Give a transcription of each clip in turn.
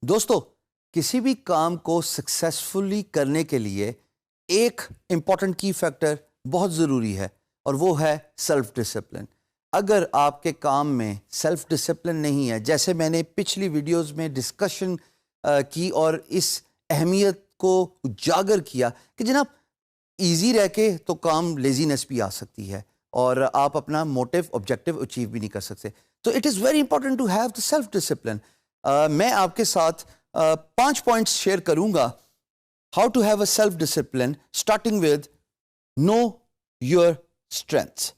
دوستو، کسی بھی کام کو سکسیسفلی کرنے کے لیے ایک امپورٹنٹ کی فیکٹر بہت ضروری ہے، اور وہ ہے سیلف ڈسپلن۔ اگر آپ کے کام میں سیلف ڈسپلن نہیں ہے، جیسے میں نے پچھلی ویڈیوز میں ڈسکشن کی اور اس اہمیت کو اجاگر کیا کہ جناب ایزی رہ کے تو کام لیزینس بھی آ سکتی ہے اور آپ اپنا موٹیو آبجیکٹیو اچیو بھی نہیں کر سکتے، تو it is very important to have the self discipline. میں آپ کے ساتھ 5 پوائنٹس شیئر کروں گا how to have a self discipline, starting with know your strengths.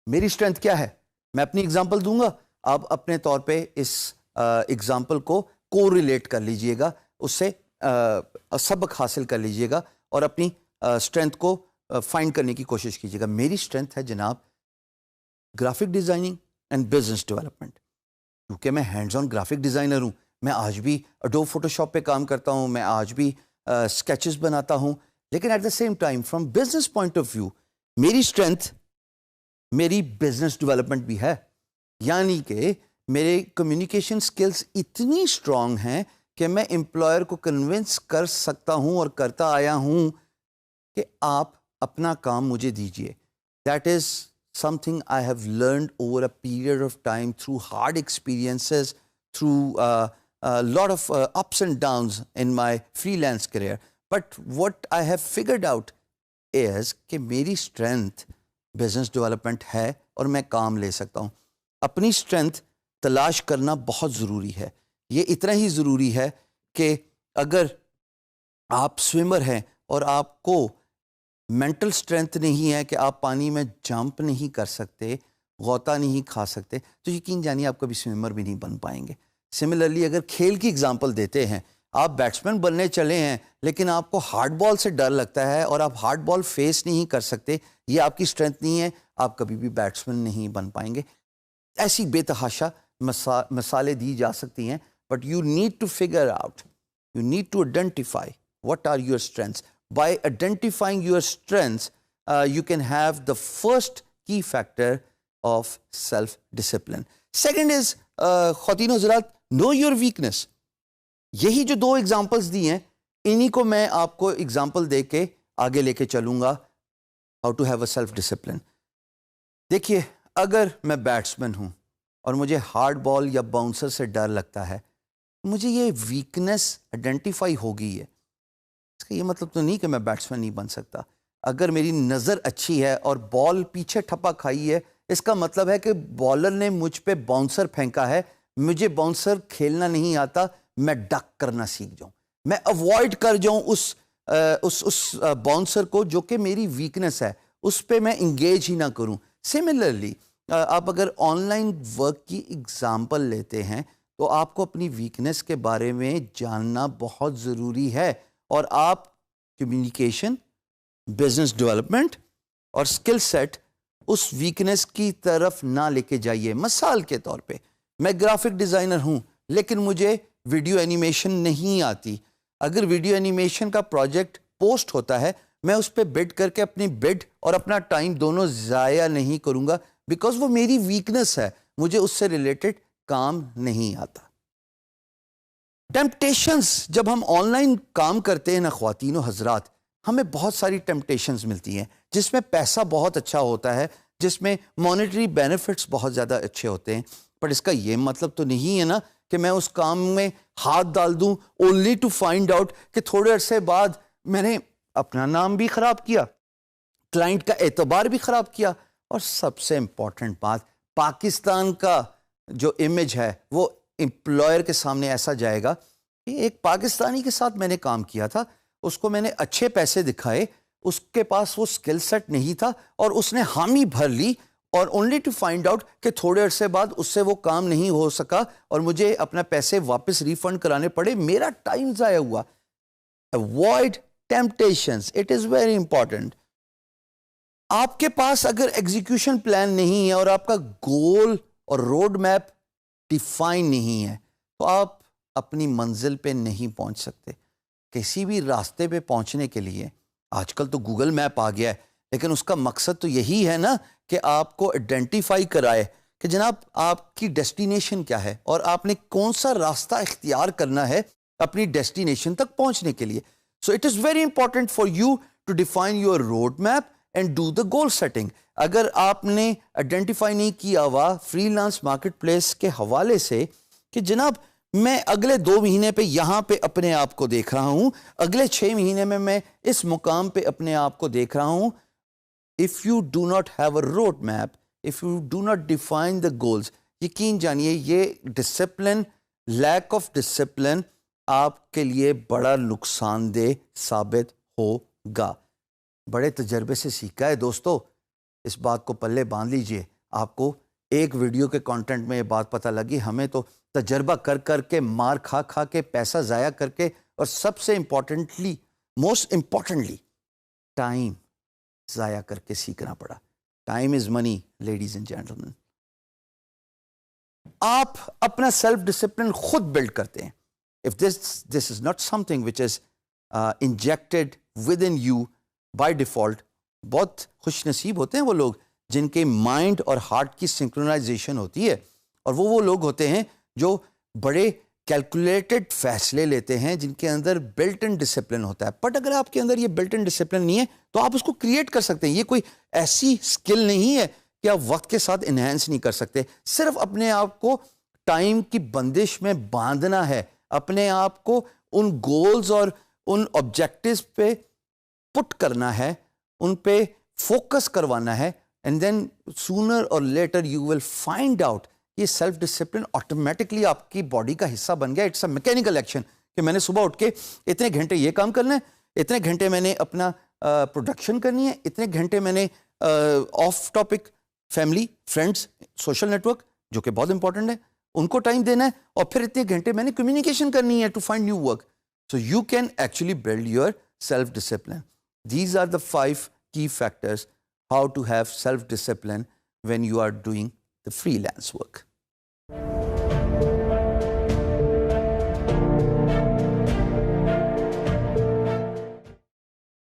میری اسٹرینتھ کیا ہے؟ میں اپنی اگزامپل دوں گا، آپ اپنے طور پہ اس اگزامپل کو کو ریلیٹ کر لیجئے گا، اس سے سبق حاصل کر لیجئے گا اور اپنی اسٹرینتھ کو فائنڈ کرنے کی کوشش کیجیے گا۔ میری اسٹرینتھ ہے جناب graphic designing and business development, کیونکہ میں ہینڈز آن گرافک ڈیزائنر ہوں۔ میں آج بھی اڈوب فوٹوشاپ پہ کام کرتا ہوں، میں آج بھی اسکیچز بناتا ہوں، لیکن at the same time from business point of view میری اسٹرینتھ میری بزنس ڈیولپمنٹ بھی ہے، یعنی کہ میرے کمیونیکیشن سکلز اتنی اسٹرانگ ہیں کہ میں امپلائر کو کنونس کر سکتا ہوں اور کرتا آیا ہوں کہ آپ اپنا کام مجھے دیجئے۔ That is something I have learned over a period of time through hard experiences, through a lot of ups and downs in my freelance career. But what I have figured out is کہ میری strength business development ہے اور میں کام لے سکتا ہوں۔ اپنی strength تلاش کرنا بہت ضروری ہے، یہ اتنا ہی ضروری ہے کہ اگر آپ سوئمر ہیں اور آپ کو مینٹل اسٹرینتھ نہیں ہے کہ آپ پانی میں جمپ نہیں کر سکتے، غوطہ نہیں کھا سکتے، تو یقین جانیے آپ کبھی سوئمر بھی نہیں بن پائیں گے۔ سملرلی اگر کھیل کی اگزامپل دیتے ہیں، آپ بیٹسمین بننے چلے ہیں لیکن آپ کو ہارڈ بال سے ڈر لگتا ہے اور آپ ہارڈ بال فیس نہیں کر سکتے، یہ آپ کی اسٹرینتھ نہیں ہے، آپ کبھی بھی بیٹسمین نہیں بن پائیں گے۔ ایسی بے تحاشا مثالیں دی جا سکتی ہیں، but you need to figure out, you need to identify what are your strengths. By identifying your strengths, you can have the first key factor of self-discipline. Second is, خواتین و حضرات, know your weakness. یہی جو 2 examples دی ہیں، انہی کو میں آپ کو example دے کے آگے لے کے چلوں گا how to have a self-discipline. دیکھیے، اگر میں بیٹسمین ہوں اور مجھے ہارڈ بال یا باؤنسر سے ڈر لگتا ہے، مجھے یہ ویکنس آئیڈینٹیفائی ہو گئی ہے، اس کا یہ مطلب تو نہیں کہ میں بیٹسمین نہیں بن سکتا۔ اگر میری نظر اچھی ہے اور بال پیچھے ٹھپا کھائی ہے، اس کا مطلب ہے کہ بالر نے مجھ پہ باؤنسر پھینکا ہے، مجھے باؤنسر کھیلنا نہیں آتا، میں ڈک کرنا سیکھ جاؤں، میں اوائڈ کر جاؤں اس باؤنسر کو جو کہ میری ویکنس ہے، اس پہ میں انگیج ہی نہ کروں۔ سملرلی آپ اگر آن لائن ورک کی اگزامپل لیتے ہیں تو آپ کو اپنی ویکنس کے بارے میں جاننا بہت ضروری ہے، اور آپ کمیونیکیشن، بزنس ڈیولپمنٹ اور اسکل سیٹ اس ویکنس کی طرف نہ لے کے جائیے۔ مثال کے طور پہ میں گرافک ڈیزائنر ہوں لیکن مجھے ویڈیو اینیمیشن نہیں آتی۔ اگر ویڈیو اینیمیشن کا پروجیکٹ پوسٹ ہوتا ہے، میں اس پہ بڈ کر کے اپنی بڈ اور اپنا ٹائم دونوں ضائع نہیں کروں گا، بیکاز وہ میری ویکنس ہے، مجھے اس سے ریلیٹڈ کام نہیں آتا۔ ٹیمپٹیشنز، جب ہم آن لائن کام کرتے ہیں نا خواتین و حضرات، ہمیں بہت ساری ٹیمپٹیشنز ملتی ہیں جس میں پیسہ بہت اچھا ہوتا ہے، جس میں مانیٹری بینیفٹس بہت زیادہ اچھے ہوتے ہیں، پر اس کا یہ مطلب تو نہیں ہے نا کہ میں اس کام میں ہاتھ ڈال دوں اونلی ٹو فائنڈ آؤٹ کہ تھوڑے عرصے بعد میں نے اپنا نام بھی خراب کیا، کلائنٹ کا اعتبار بھی خراب کیا، اور سب سے امپورٹنٹ بات، پاکستان کا جو امیج ہے وہ امپلائر کے سامنے ایسا جائے گا کہ ایک پاکستانی کے ساتھ میں نے کام کیا تھا، اس کو میں نے اچھے پیسے دکھائے، اس کے پاس وہ سکل سیٹ نہیں تھا اور اس نے حامی بھر لی، اور اونلی ٹو فائنڈ آؤٹ کہ تھوڑے عرصے بعد اس سے وہ کام نہیں ہو سکا اور مجھے اپنا پیسے واپس ریفنڈ کرانے پڑے، میرا ٹائم ضائع ہوا۔ Avoid temptations, it is very important. آپ کے پاس اگر ایگزیکیوشن پلان نہیں ہے اور آپ کا گول اور روڈ میپ ڈیفائن نہیں ہے تو آپ اپنی منزل پہ نہیں پہنچ سکتے۔ کسی بھی راستے پہ پہنچنے کے لیے آج کل تو گوگل میپ آ گیا ہے، لیکن اس کا مقصد تو یہی ہے نا کہ آپ کو آئیڈینٹیفائی کرائے کہ جناب آپ کی ڈیسٹینیشن کیا ہے اور آپ نے کون سا راستہ اختیار کرنا ہے اپنی ڈیسٹینیشن تک پہنچنے کے لیے. So it is very important for you to define your road map and do the goal setting. اگر آپ نے آئیڈینٹیفائی نہیں کیا ہوا فری لانس مارکیٹ پلیس کے حوالے سے کہ جناب میں اگلے 2 مہینے پہ یہاں پہ اپنے آپ کو دیکھ رہا ہوں، اگلے 6 مہینے میں اس مقام پہ اپنے آپ کو دیکھ رہا ہوں. If you do not have a road map, if you do not define the goals, یقین جانیے یہ ڈسپلن، لیک آف ڈسپلن آپ کے لیے بڑا نقصان دہ ثابت ہوگا. بڑے تجربے سے سیکھا ہے دوستو، اس بات کو پلے باندھ لیجئے. آپ کو ایک ویڈیو کے کانٹینٹ میں یہ بات پتہ لگی، ہمیں تو تجربہ کر کے، مار کھا کے، پیسہ ضائع کر کے، اور سب سے امپورٹنٹلی، موسٹ امپورٹنٹلی، ٹائم ضائع کر کے سیکھنا پڑا. Time is money ladies and gentleman. آپ اپنا سیلف ڈسپلن خود بلڈ کرتے ہیں. If this is not something which is injected within you by default. بہت خوش نصیب ہوتے ہیں وہ لوگ جن کے مائنڈ اور ہارٹ کی سنکرونائزیشن ہوتی ہے، اور وہ لوگ ہوتے ہیں جو بڑے کیلکولیٹڈ فیصلے لیتے ہیں، جن کے اندر بلٹ ان ڈسپلن ہوتا ہے. بٹ اگر آپ کے اندر یہ بلٹ ان ڈسپلن نہیں ہے تو آپ اس کو کریٹ کر سکتے ہیں. یہ کوئی ایسی سکل نہیں ہے کہ آپ وقت کے ساتھ انہینس نہیں کر سکتے. صرف اپنے آپ کو ٹائم کی بندش میں باندھنا ہے، اپنے آپ کو ان گولز اور ان آبجیکٹیوز پہ پٹ کرنا ہے، ان پہ فوکس کروانا ہے. And then sooner or later you will find out یہ سیلف ڈسپلن آٹومیٹکلی آپ کی باڈی کا حصہ بن گیا. اٹس اے میکینیکل ایکشن کہ میں نے صبح اٹھ کے اتنے گھنٹے یہ کام کرنا ہے، اتنے گھنٹے میں نے اپنا پروڈکشن کرنی ہے، اتنے گھنٹے میں نے of topic family, friends, social network جو کہ بہت امپورٹنٹ ہے ان کو ٹائم دینا ہے، اور پھر اتنے گھنٹے میں نے کمیونیکیشن کرنی ہے to find new work. So you can actually build your self discipline. These are the 5 key factors how to have self discipline when you are doing the freelance work.